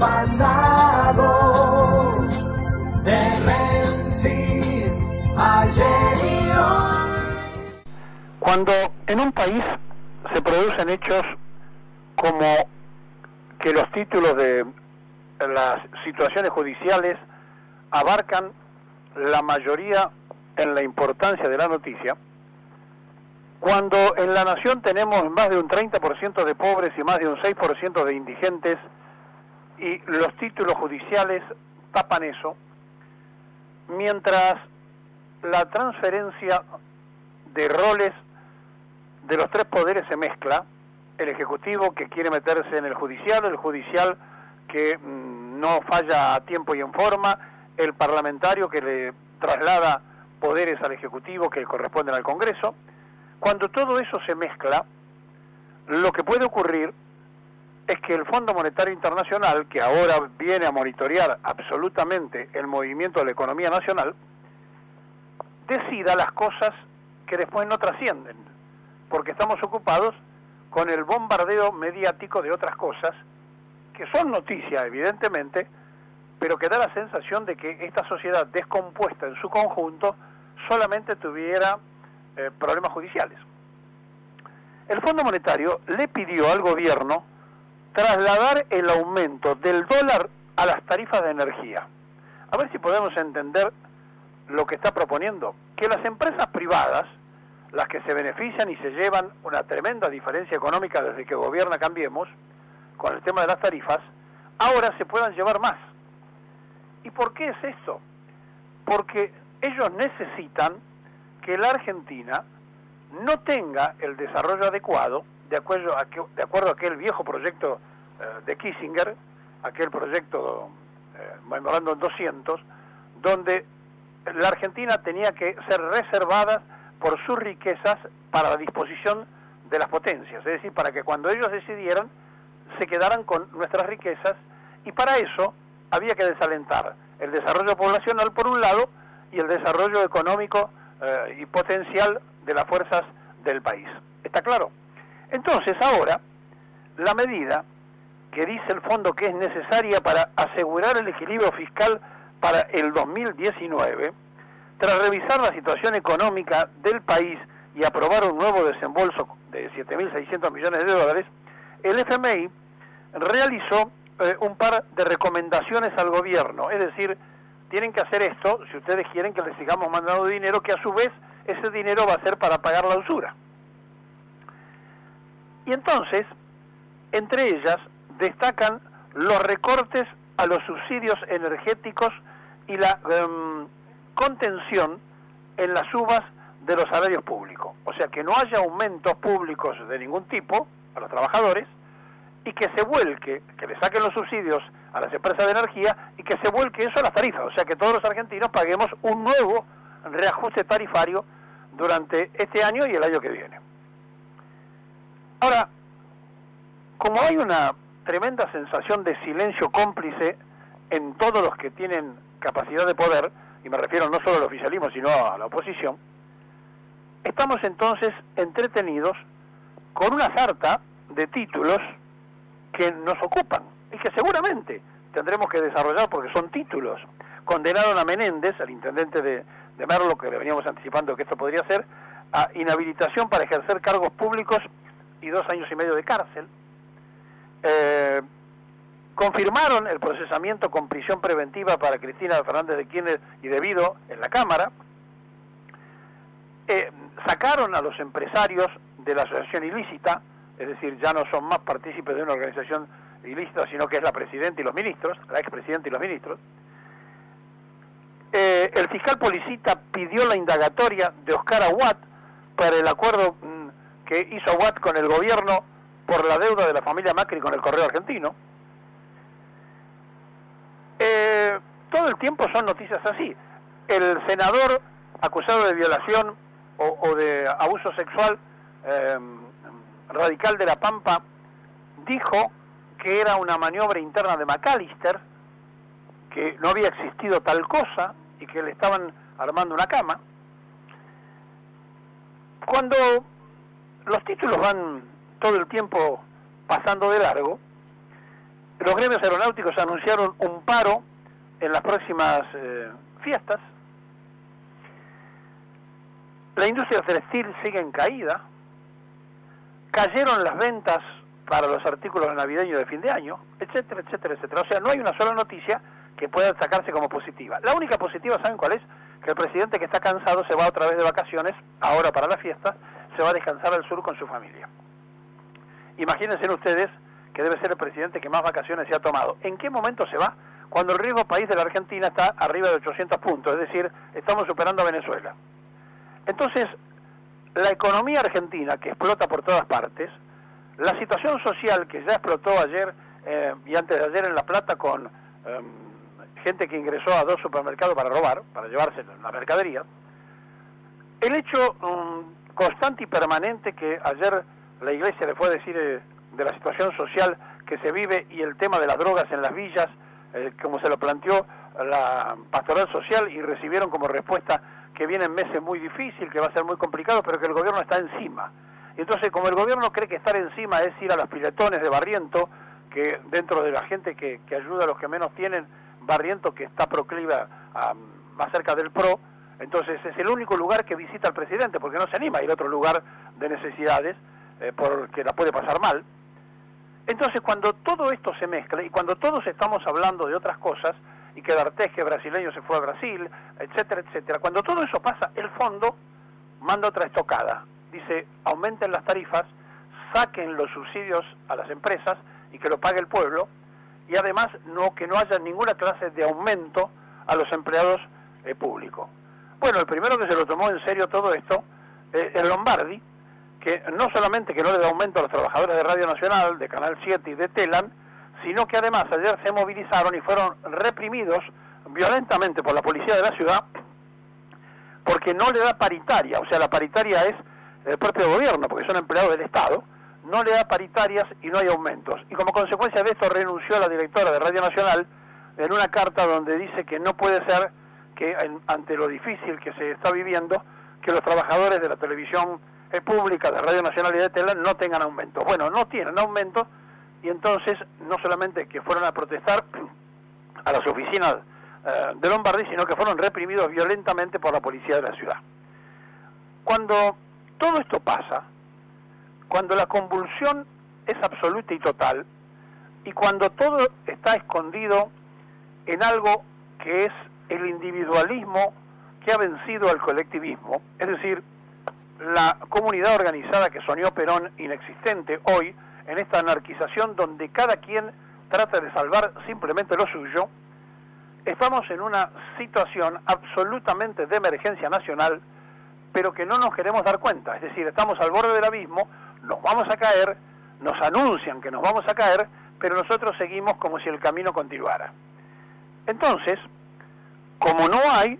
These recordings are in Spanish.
pasado, de Menzies, ayer y hoy. Cuando en un país se producen hechos como que los títulos de las situaciones judiciales abarcan la mayoría en la importancia de la noticia, cuando en la nación tenemos más de un 30% de pobres y más de un 6% de indigentes, y los títulos judiciales tapan eso, mientras la transferencia de roles de los tres poderes se mezcla, el ejecutivo que quiere meterse en el judicial que no falla a tiempo y en forma, el parlamentario que le traslada poderes al ejecutivo que corresponden al Congreso. Cuando todo eso se mezcla, lo que puede ocurrir es que el Fondo Monetario Internacional, que ahora viene a monitorear absolutamente el movimiento de la economía nacional, decida las cosas que después no trascienden, porque estamos ocupados con el bombardeo mediático de otras cosas que son noticia, evidentemente, pero que da la sensación de que esta sociedad descompuesta en su conjunto solamente tuviera problemas judiciales. El Fondo Monetario le pidió al gobierno trasladar el aumento del dólar a las tarifas de energía. A ver si podemos entender lo que está proponiendo. Que las empresas privadas, las que se benefician y se llevan una tremenda diferencia económica desde que gobierna Cambiemos, con el tema de las tarifas, ahora se puedan llevar más. ¿Y por qué es esto? Porque ellos necesitan que la Argentina no tenga el desarrollo adecuado, de acuerdo a aquel viejo proyecto de Kissinger, aquel proyecto Memorándum 200, donde la Argentina tenía que ser reservada por sus riquezas para la disposición de las potencias, es decir, para que cuando ellos decidieran se quedaran con nuestras riquezas, y para eso había que desalentar el desarrollo poblacional por un lado y el desarrollo económico y potencial de las fuerzas del país. ¿Está claro? Entonces ahora, la medida que dice el fondo que es necesaria para asegurar el equilibrio fiscal para el 2019, tras revisar la situación económica del país y aprobar un nuevo desembolso de 7.600 millones de dólares, el FMI realizó un par de recomendaciones al gobierno, es decir, tienen que hacer esto si ustedes quieren que les sigamos mandando dinero, que a su vez ese dinero va a ser para pagar la usura. Y entonces, entre ellas, destacan los recortes a los subsidios energéticos y la contención en las subas de los salarios públicos. O sea, que no haya aumentos públicos de ningún tipo a los trabajadores, y que se vuelque, que le saquen los subsidios a las empresas de energía y que se vuelque eso a las tarifas, o sea que todos los argentinos paguemos un nuevo reajuste tarifario durante este año y el año que viene. Ahora, como hay una tremenda sensación de silencio cómplice en todos los que tienen capacidad de poder, y me refiero no solo al oficialismo sino a la oposición, estamos entonces entretenidos con una sarta de títulos que nos ocupan y que seguramente tendremos que desarrollar porque son títulos. Condenaron a Menéndez, al intendente de Merlo, que le veníamos anticipando que esto podría ser, a inhabilitación para ejercer cargos públicos y 2 años y medio de cárcel. Confirmaron el procesamiento con prisión preventiva para Cristina Fernández de Kirchner y de Vido en la Cámara. Sacaron a los empresarios de la asociación ilícita, es decir, ya no son más partícipes de una organización ilícita, sino que es la presidenta y los ministros, la expresidenta y los ministros. El fiscal Policita pidió la indagatoria de Oscar Aguad para el acuerdo que hizo Aguad con el gobierno por la deuda de la familia Macri con el Correo Argentino. Todo el tiempo son noticias así. El senador acusado de violación o de abuso sexual radical de La Pampa dijo que era una maniobra interna de McAllister, que no había existido tal cosa y que le estaban armando una cama. Cuando los títulos van todo el tiempo pasando de largo, los gremios aeronáuticos anunciaron un paro en las próximas fiestas. La industria textil sigue en caída. Cayeron las ventas para los artículos navideños de fin de año, etcétera, etcétera, etcétera. O sea, no hay una sola noticia que pueda sacarse como positiva. La única positiva, ¿saben cuál es? Que el presidente, que está cansado, se va otra vez de vacaciones, ahora para las fiestas, se va a descansar al sur con su familia. Imagínense ustedes que debe ser el presidente que más vacaciones se ha tomado. ¿En qué momento se va? Cuando el riesgo país de la Argentina está arriba de 800 puntos, es decir, estamos superando a Venezuela. Entonces, la economía argentina, que explota por todas partes, la situación social que ya explotó ayer y antes de ayer en La Plata con gente que ingresó a 2 supermercados para robar, para llevarse la mercadería, el hecho constante y permanente que ayer la Iglesia le fue a decir de la situación social que se vive y el tema de las drogas en las villas, como se lo planteó la pastoral social, y recibieron como respuesta que vienen meses muy difíciles, que va a ser muy complicado, pero que el gobierno está encima. Entonces, como el gobierno cree que estar encima es ir a los piletones de Barriento, que dentro de la gente que ayuda a los que menos tienen, Barriento, que está proclive más cerca del PRO, entonces es el único lugar que visita el presidente, porque no se anima a ir a otro lugar de necesidades, porque la puede pasar mal. Entonces, cuando todo esto se mezcla, y cuando todos estamos hablando de otras cosas, y que D'Artés, que brasileño, se fue a Brasil, etcétera, etcétera, cuando todo eso pasa, el fondo manda otra estocada. Dice, aumenten las tarifas, saquen los subsidios a las empresas y que lo pague el pueblo, y además que no haya ninguna clase de aumento a los empleados públicos. Bueno, el primero que se lo tomó en serio todo esto es Lombardi, que no solamente que no le da aumento a los trabajadores de Radio Nacional, de Canal 7 y de Telam, sino que además ayer se movilizaron y fueron reprimidos violentamente por la policía de la ciudad, porque no le da paritaria, o sea, la paritaria es el propio gobierno, porque son empleados del Estado, no le da paritarias y no hay aumentos. Y como consecuencia de esto renunció la directora de Radio Nacional en una carta donde dice que no puede ser que ante lo difícil que se está viviendo, que los trabajadores de la televisión pública, de Radio Nacional y de Telam no tengan aumento. Bueno, no tienen aumento, y entonces no solamente que fueron a protestar a las oficinas de Lombardi, sino que fueron reprimidos violentamente por la policía de la ciudad. Cuando todo esto pasa, cuando la convulsión es absoluta y total, y cuando todo está escondido en algo que es el individualismo que ha vencido al colectivismo, es decir, la comunidad organizada que soñó Perón inexistente hoy, en esta anarquización donde cada quien trata de salvar simplemente lo suyo, estamos en una situación absolutamente de emergencia nacional, pero que no nos queremos dar cuenta. Es decir, estamos al borde del abismo, nos vamos a caer, nos anuncian que nos vamos a caer, pero nosotros seguimos como si el camino continuara. Entonces, como no hay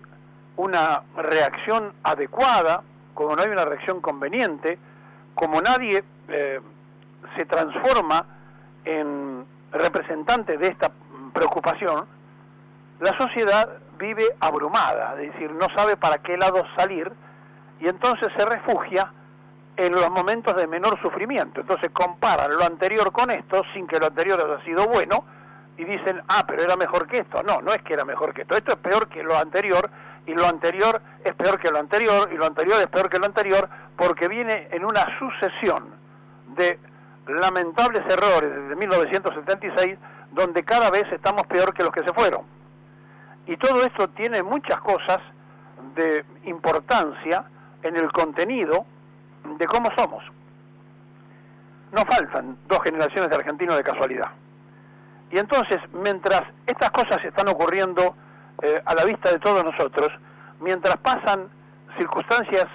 una reacción adecuada, como no hay una reacción conveniente, como nadie se transforma en representante de esta preocupación, la sociedad vive abrumada, es decir, no sabe para qué lado salir, y entonces se refugia en los momentos de menor sufrimiento. Entonces comparan lo anterior con esto, sin que lo anterior haya sido bueno, y dicen, pero era mejor que esto. No, no es que era mejor que esto es peor que lo anterior, y lo anterior es peor que lo anterior, y lo anterior es peor que lo anterior, porque viene en una sucesión de lamentables errores desde 1976, donde cada vez estamos peor que los que se fueron. Y todo esto tiene muchas cosas de importancia en el contenido de cómo somos. No faltan 2 generaciones de argentinos de casualidad. Y entonces, mientras estas cosas están ocurriendo a la vista de todos nosotros, mientras pasan circunstancias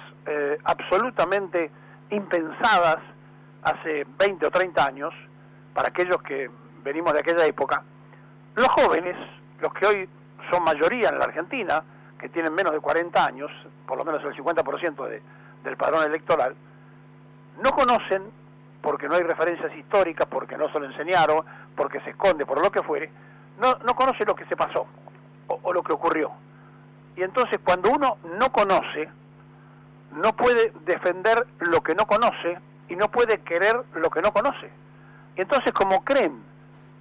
absolutamente impensadas hace 20 o 30 años, para aquellos que venimos de aquella época, los jóvenes, los que hoy son mayoría en la Argentina, que tienen menos de 40 años, por lo menos el 50% del padrón electoral, no conocen, porque no hay referencias históricas, porque no se lo enseñaron, porque se esconde, por lo que fuere, no conocen lo que se pasó, o lo que ocurrió. Y entonces cuando uno no conoce, no puede defender lo que no conoce, y no puede querer lo que no conoce. Y entonces, como creen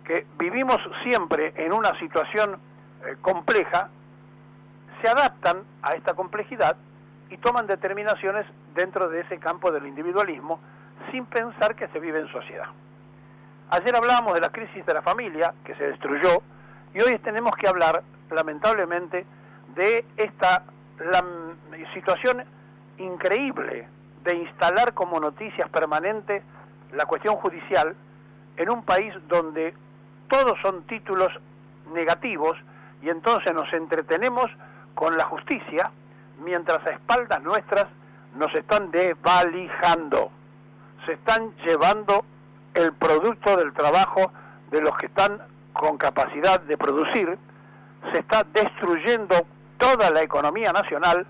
que vivimos siempre en una situación compleja, se adaptan a esta complejidad y toman determinaciones dentro de ese campo del individualismo sin pensar que se vive en sociedad. Ayer hablábamos de la crisis de la familia que se destruyó y hoy tenemos que hablar, lamentablemente, de esta situación increíble de instalar como noticias permanentes la cuestión judicial en un país donde todos son títulos negativos y entonces nos entretenemos con la justicia mientras a espaldas nuestras nos están desvalijando, se están llevando el producto del trabajo de los que están con capacidad de producir, se está destruyendo toda la economía nacional,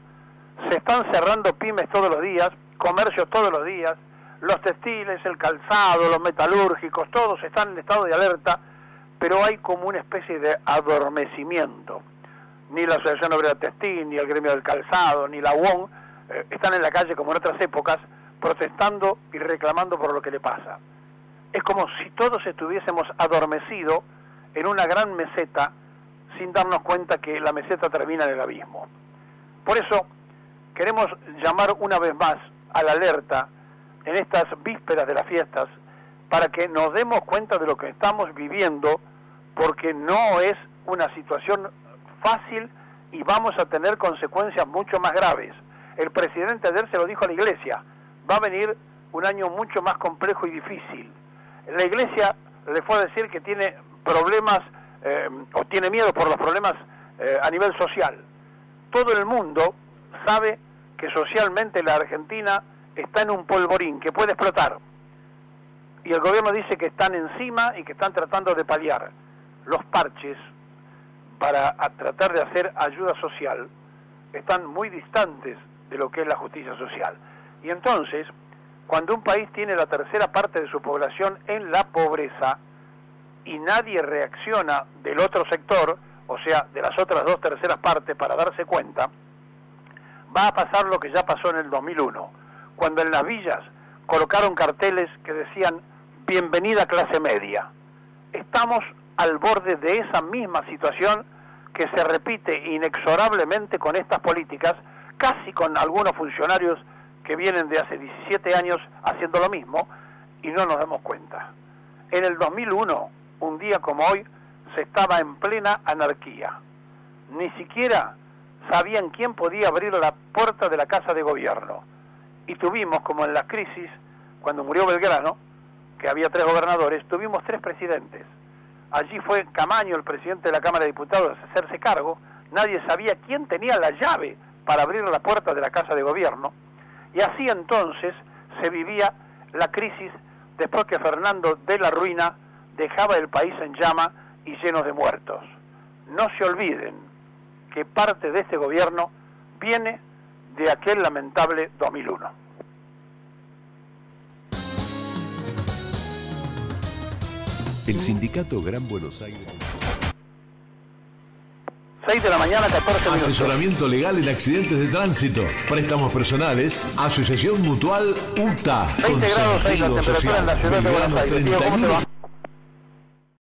se están cerrando pymes todos los días, comercios todos los días, los textiles, el calzado, los metalúrgicos, todos están en estado de alerta, pero hay como una especie de adormecimiento. Ni la Asociación Obrera Textil, ni el Gremio del Calzado, ni la UON están en la calle como en otras épocas, protestando y reclamando por lo que le pasa. Es como si todos estuviésemos adormecidos en una gran meseta sin darnos cuenta que la meseta termina en el abismo. Por eso queremos llamar una vez más a la alerta en estas vísperas de las fiestas para que nos demos cuenta de lo que estamos viviendo, porque no es una situación fácil y vamos a tener consecuencias mucho más graves. El presidente ayer se lo dijo a la Iglesia, va a venir un año mucho más complejo y difícil. La Iglesia le fue a decir que tiene problemas o tiene miedo por los problemas a nivel social. Todo el mundo sabe que socialmente la Argentina está en un polvorín que puede explotar. Y el gobierno dice que están encima y que están tratando de paliar. Los parches para tratar de hacer ayuda social están muy distantes de lo que es la justicia social. Y entonces, cuando un país tiene la tercera parte de su población en la pobreza y nadie reacciona del otro sector, o sea, de las otras dos terceras partes para darse cuenta, va a pasar lo que ya pasó en el 2001, cuando en las villas colocaron carteles que decían bienvenida clase media. Estamos al borde de esa misma situación que se repite inexorablemente con estas políticas, casi con algunos funcionarios que vienen de hace 17 años haciendo lo mismo y no nos damos cuenta. En el 2001, un día como hoy, se estaba en plena anarquía. Ni siquiera sabían quién podía abrir la puerta de la Casa de Gobierno. Y tuvimos, como en la crisis, cuando murió Belgrano, que había 3 gobernadores, tuvimos 3 presidentes. Allí fue Camaño, el presidente de la Cámara de Diputados, a hacerse cargo. Nadie sabía quién tenía la llave para abrir la puerta de la Casa de Gobierno. Y así entonces se vivía la crisis después que Fernando de la Ruina dejaba el país en llama y lleno de muertos. No se olviden que parte de este gobierno viene de aquel lamentable 2001. El sindicato Gran Buenos Aires. 6 de la mañana, 14 minutos. Asesoramiento legal en accidentes de tránsito, préstamos personales, Asociación Mutual UTA. 20 grados 6 la temperatura en la ciudad de Buenos Aires. ¿Cómo te va?